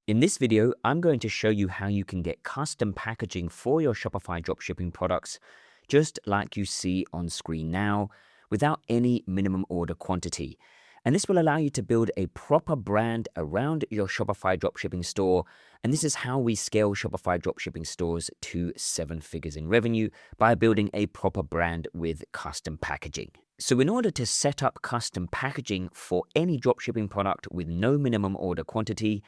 In this video, I'm going to show you how you can get custom packaging for your Shopify dropshipping products, just like you see on screen now, without any minimum order quantity. And this will allow you to build a proper brand around your Shopify dropshipping store. And this is how we scale Shopify dropshipping stores to 7 figures in revenue by building a proper brand with custom packaging. So in order to set up custom packaging for any dropshipping product with no minimum order quantity,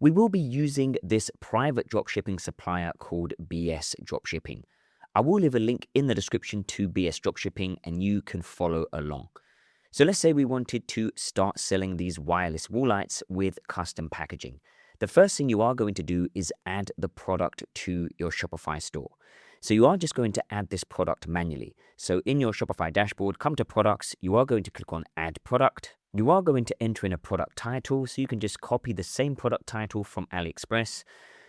we will be using this private dropshipping supplier called BS Dropshipping. I will leave a link in the description to BS Dropshipping and you can follow along. So let's say we wanted to start selling these wireless wall lights with custom packaging. The first thing you are going to do is add the product to your Shopify store. So you are just going to add this product manually. So in your Shopify dashboard, come to products, you are going to click on add product. You are going to enter in a product title, so you can just copy the same product title from AliExpress.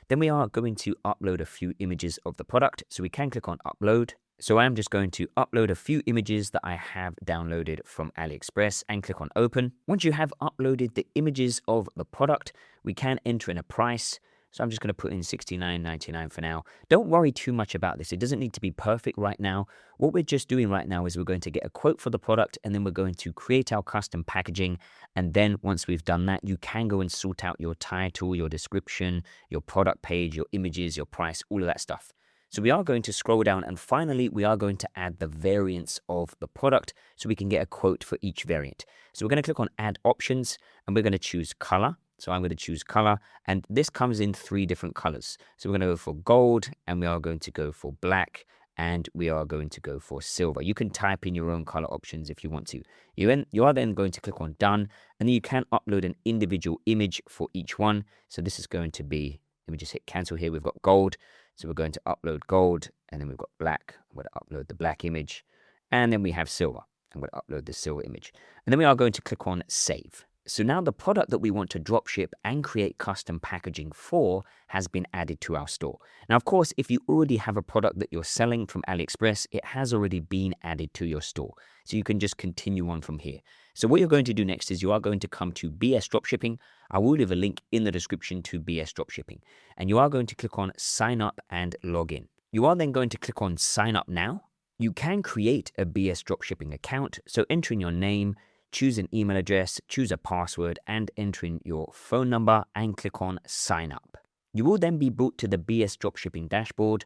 Then we are going to upload a few images of the product, so we can click on upload. So I'm just going to upload a few images that I have downloaded from AliExpress and click on open. Once you have uploaded the images of the product, we can enter in a price. So I'm just going to put in $69.99 for now. Don't worry too much about this. It doesn't need to be perfect right now. What we're just doing right now is we're going to get a quote for the product and then we're going to create our custom packaging. And then once we've done that, you can go and sort out your title, your description, your product page, your images, your price, all of that stuff. So we are going to scroll down and finally we are going to add the variants of the product so we can get a quote for each variant. So we're going to click on add options and we're going to choose color. So I'm going to choose color and this comes in 3 different colors. So we're going to go for gold and we are going to go for black and we are going to go for silver. You can type in your own color options if you want to. You are then going to click on done and then you can upload an individual image for each one. So this is going to be, let me just hit cancel here. We've got gold. So we're going to upload gold and then we've got black. I'm going to upload the black image and then we have silver. I'm going to upload the silver image and then we are going to click on save. So now the product that we want to dropship and create custom packaging for has been added to our store. Now, of course, if you already have a product that you're selling from AliExpress, it has already been added to your store. So you can just continue on from here. So what you're going to do next is you are going to come to BS Dropshipping. I will leave a link in the description to BS Dropshipping. And you are going to click on sign up and log in. You are then going to click on sign up now. You can create a BS Dropshipping account. So enter in your name, choose an email address, choose a password, and enter in your phone number and click on sign up. You will then be brought to the BS Dropshipping dashboard.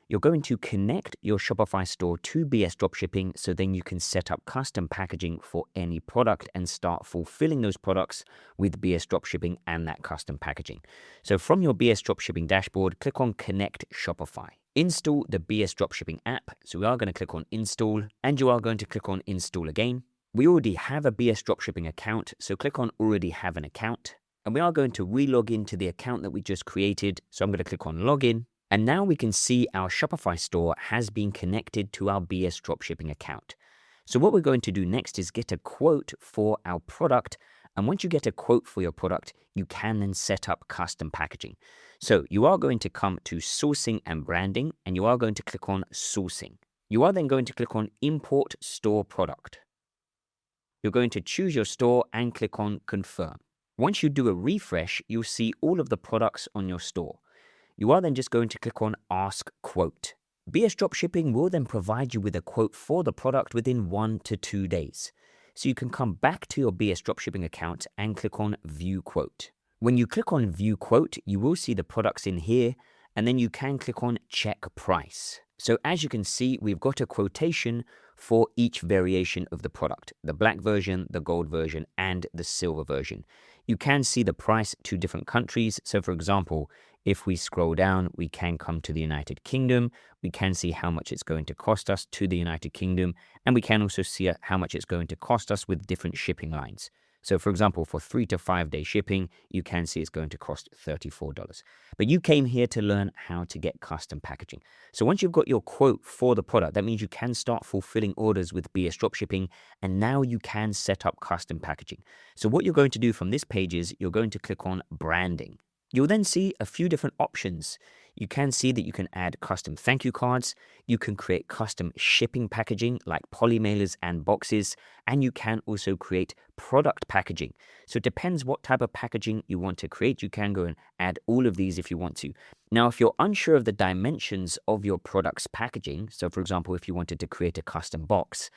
You're going to connect your Shopify store to BS Dropshipping so then you can set up custom packaging for any product and start fulfilling those products with BS Dropshipping and that custom packaging. So from your BS Dropshipping dashboard, click on Connect Shopify. Install the BS Dropshipping app. So we are going to click on install and you are going to click on install again. We already have a BS Dropshipping account, so click on already have an account. And we are going to re-log into the account that we just created. So I'm going to click on login. And now we can see our Shopify store has been connected to our BS Dropshipping account. So what we're going to do next is get a quote for our product. And once you get a quote for your product, you can then set up custom packaging. So you are going to come to sourcing and branding, and you are going to click on sourcing. You are then going to click on import store product. You're going to choose your store and click on confirm. Once you do a refresh, you'll see all of the products on your store. You are then just going to click on ask quote. BS Dropshipping will then provide you with a quote for the product within 1 to 2 days. So you can come back to your BS Dropshipping account and click on view quote. When you click on view quote, you will see the products in here and then you can click on check price. So as you can see, we've got a quotation for each variation of the product, the black version, the gold version, and the silver version. You can see the price to different countries. So for example, if we scroll down, we can come to the United Kingdom. We can see how much it's going to cost us to the United Kingdom. And we can also see how much it's going to cost us with different shipping lines. So for example, for 3 to 5 day shipping, you can see it's going to cost $34. But you came here to learn how to get custom packaging. So once you've got your quote for the product, that means you can start fulfilling orders with BS Dropshipping, and now you can set up custom packaging. So what you're going to do from this page is you're going to click on branding. You'll then see a few different options. You can see that you can add custom thank you cards, you can create custom shipping packaging like poly mailers and boxes, and you can also create product packaging. So it depends what type of packaging you want to create. You can go and add all of these if you want to. Now, if you're unsure of the dimensions of your product's packaging, so for example, if you wanted to create a custom box,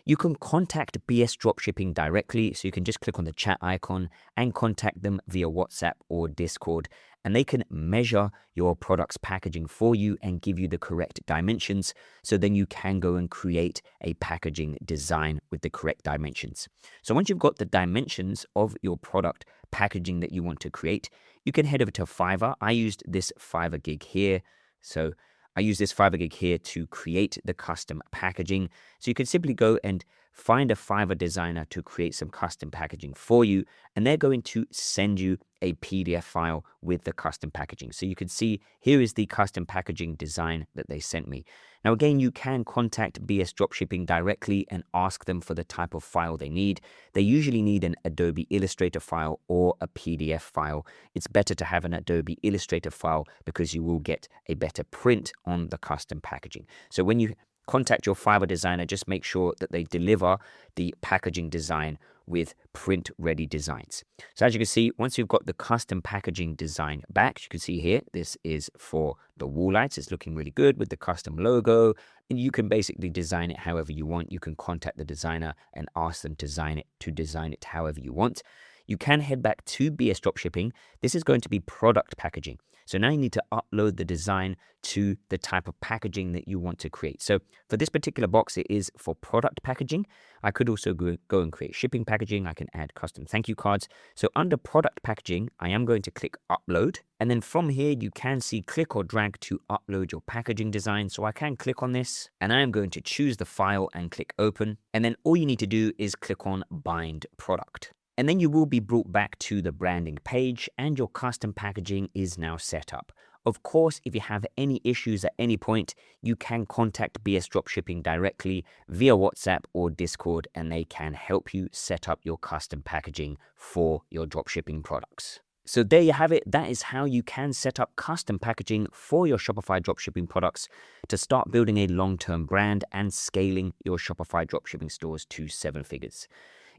you can contact BS Dropshipping directly. So you can just click on the chat icon and contact them via WhatsApp or Discord, and they can measure your product's packaging for you and give you the correct dimensions. So then you can go and create a packaging design with the correct dimensions. So once you've got the dimensions of your product packaging that you want to create, you can head over to Fiverr. I used this Fiverr gig here. So I use this Fiverr gig here to create the custom packaging. So you can simply go and find a Fiverr designer to create some custom packaging for you, and they're going to send you a PDF file with the custom packaging. So you can see here is the custom packaging design that they sent me. Now again, you can contact BS Dropshipping directly and ask them for the type of file they need. They usually need an Adobe Illustrator file or a PDF file. It's better to have an Adobe Illustrator file because you will get a better print on the custom packaging. So when you contact your Fiverr designer, just make sure that they deliver the packaging design with print-ready designs. So as you can see, once you've got the custom packaging design back, you can see here, this is for the wall lights. It's looking really good with the custom logo, and you can basically design it however you want. You can contact the designer and ask them to design it however you want. You can head back to BS Dropshipping. This is going to be product packaging. So now you need to upload the design to the type of packaging that you want to create. So for this particular box, it is for product packaging. I could also go and create shipping packaging. I can add custom thank you cards. So under product packaging, I am going to click upload. And then from here, you can see click or drag to upload your packaging design. So I can click on this and I am going to choose the file and click open. And then all you need to do is click on bind product. And then you will be brought back to the branding page and your custom packaging is now set up. Of course, if you have any issues at any point, you can contact BS Dropshipping directly via WhatsApp or Discord, and they can help you set up your custom packaging for your dropshipping products. So there you have it. That is how you can set up custom packaging for your Shopify dropshipping products to start building a long-term brand and scaling your Shopify dropshipping stores to 7 figures.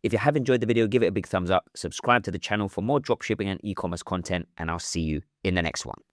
If you have enjoyed the video, give it a big thumbs up, subscribe to the channel for more dropshipping and e-commerce content, and I'll see you in the next one.